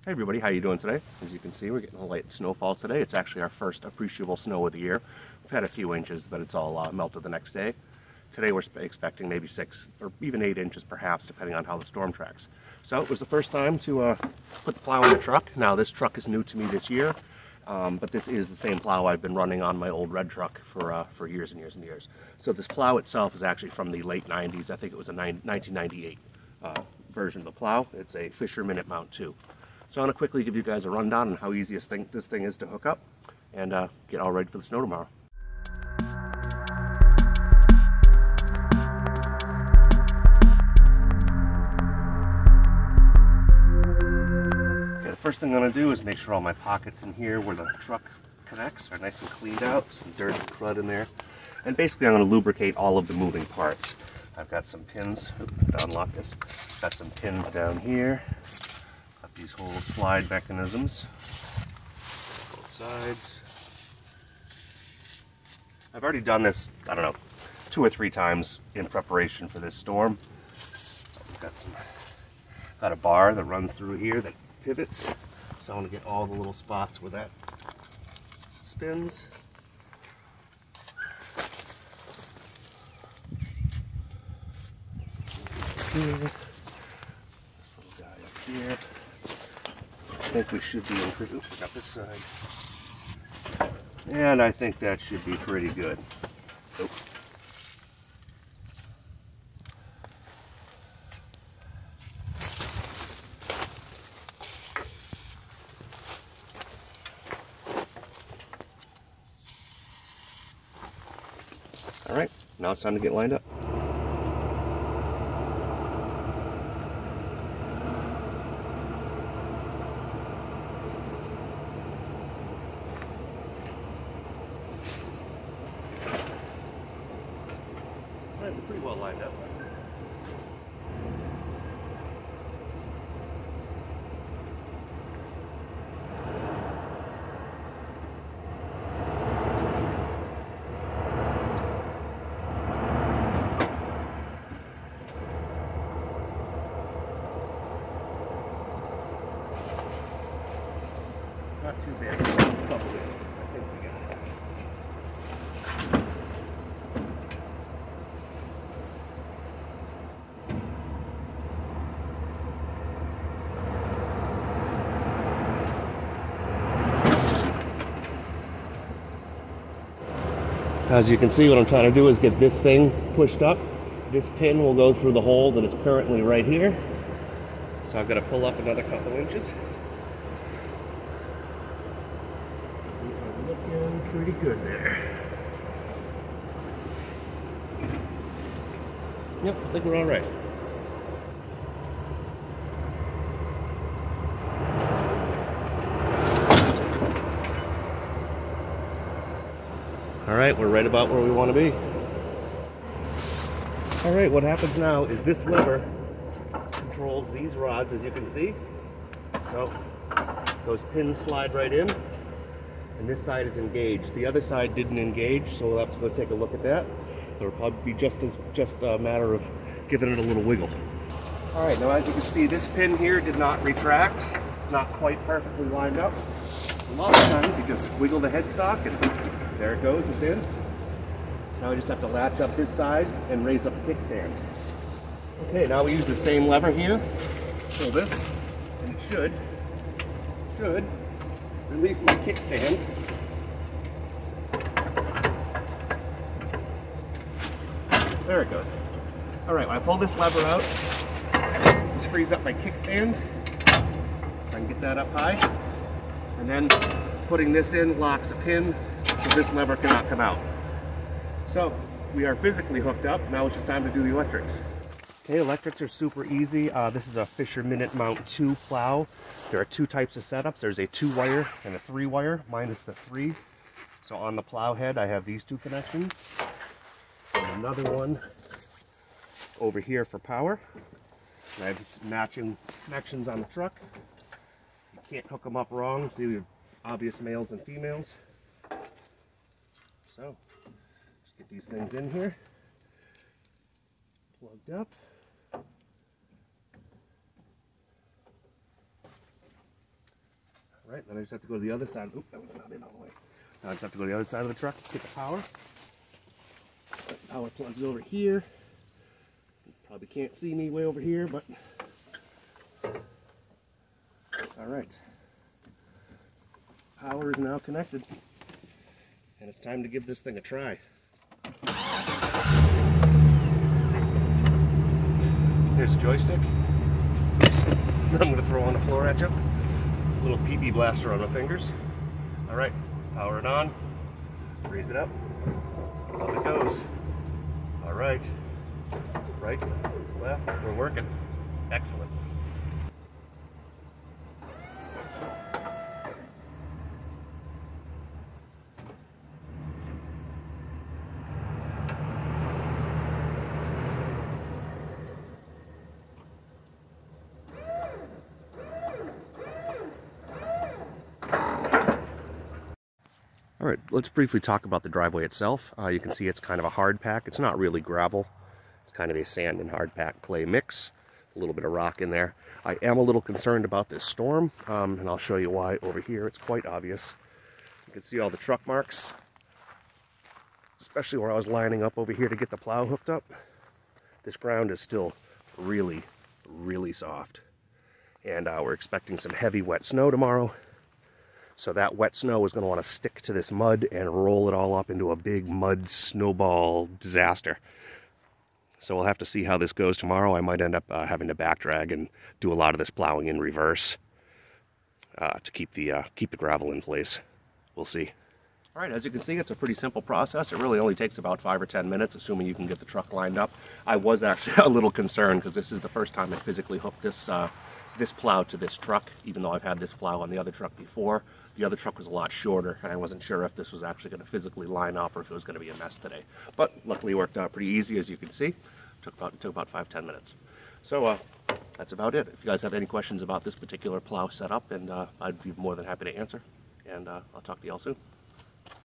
Hey everybody, how you doing today? As you can see, we're getting a light snowfall today. It's actually our first appreciable snow of the year. We've had a few inches, but it's all melted the next day. Today we're expecting maybe 6 or even 8 inches perhaps, depending on how the storm tracks. So it was the first time to put the plow in the truck. Now this truck is new to me this year, but this is the same plow I've been running on my old red truck for years and years and years. So this plow itself is actually from the late 90s. I think it was a 1998 version of the plow. It's a Fisher Minute Mount 2. So I'm going to quickly give you guys a rundown on how easy this thing is to hook up and get all ready for the snow tomorrow. Okay, the first thing I'm going to do is make sure all my pockets in here where the truck connects are nice and cleaned out, some dirt and crud in there. And basically I'm going to lubricate all of the moving parts. I've got some pins, to unlock this, got some pins down here. These whole slide mechanisms, both sides. I've already done this, I don't know, 2 or 3 times in preparation for this storm. We've got a bar that runs through here that pivots, so I want to get all the little spots where that spins. Here. This little guy up here. I think we should be in pretty, oops, got this side. And I think that should be pretty good. Oh. All right, now it's time to get lined up. Pretty well lined up. Not too bad. I think we got it. As you can see, what I'm trying to do is get this thing pushed up. This pin will go through the hole that is currently right here. So I've got to pull up another couple inches. We are looking pretty good there. Yep, I think we're all right. All right, we're right about where we want to be. All right, what happens now is this lever controls these rods, as you can see. So those pins slide right in, and this side is engaged. The other side didn't engage, so we'll have to go take a look at that. It'll probably be just a matter of giving it a little wiggle. All right, now as you can see, this pin here did not retract. It's not quite perfectly lined up. A lot of times you just wiggle the headstock and there it goes, it's in. Now we just have to latch up this side and raise up the kickstand. Okay, now we use the same lever here. Pull this, and it should release my kickstand. There it goes. All right, when I pull this lever out, this frees up my kickstand. So I can get that up high. And then putting this in locks a pin, so this lever cannot come out. So we are physically hooked up. Now it's just time to do the electrics. Okay, electrics are super easy. This is a Fisher Minute Mount 2 plow. There are 2 types of setups. There's a 2-wire and a 3-wire. Mine is the 3. So on the plow head, I have these 2 connections. And another one over here for power. And I have matching connections on the truck. You can't hook them up wrong. See, we have obvious males and females. So, just get these things in here, plugged up. All right, then I just have to go to the other side. Oop, that one's not in all the way. Now I just have to go to the other side of the truck, get the power. Power plugs over here. You probably can't see me way over here, but all right. Power is now connected, and it's time to give this thing a try. Here's a joystick. Oops. I'm going to throw on the floor at you. Little PB blaster on my fingers. All right, power it on. Raise it up. Up it goes. All right. Right, left, we're working. Excellent. All right, let's briefly talk about the driveway itself. You can see it's kind of a hard pack. It's not really gravel. It's kind of a sand and hard pack clay mix. A little bit of rock in there. I am a little concerned about this storm, and I'll show you why over here. It's quite obvious. You can see all the truck marks, especially where I was lining up over here to get the plow hooked up. This ground is still really, really soft. And we're expecting some heavy wet snow tomorrow. So that wet snow is going to want to stick to this mud and roll it all up into a big mud snowball disaster. So we'll have to see how this goes tomorrow. I might end up having to back drag and do a lot of this plowing in reverse to keep the gravel in place. We'll see. All right, as you can see, it's a pretty simple process. It really only takes about 5 or 10 minutes, assuming you can get the truck lined up. I was actually a little concerned because this is the first time I physically hooked this plow to this truck, even though I've had this plow on the other truck before. The other truck was a lot shorter, and I wasn't sure if this was actually going to physically line up or if it was going to be a mess today. But luckily it worked out pretty easy, as you can see. It took about 5-10 minutes. So that's about it. If you guys have any questions about this particular plow setup, and I'd be more than happy to answer. And I'll talk to you all soon.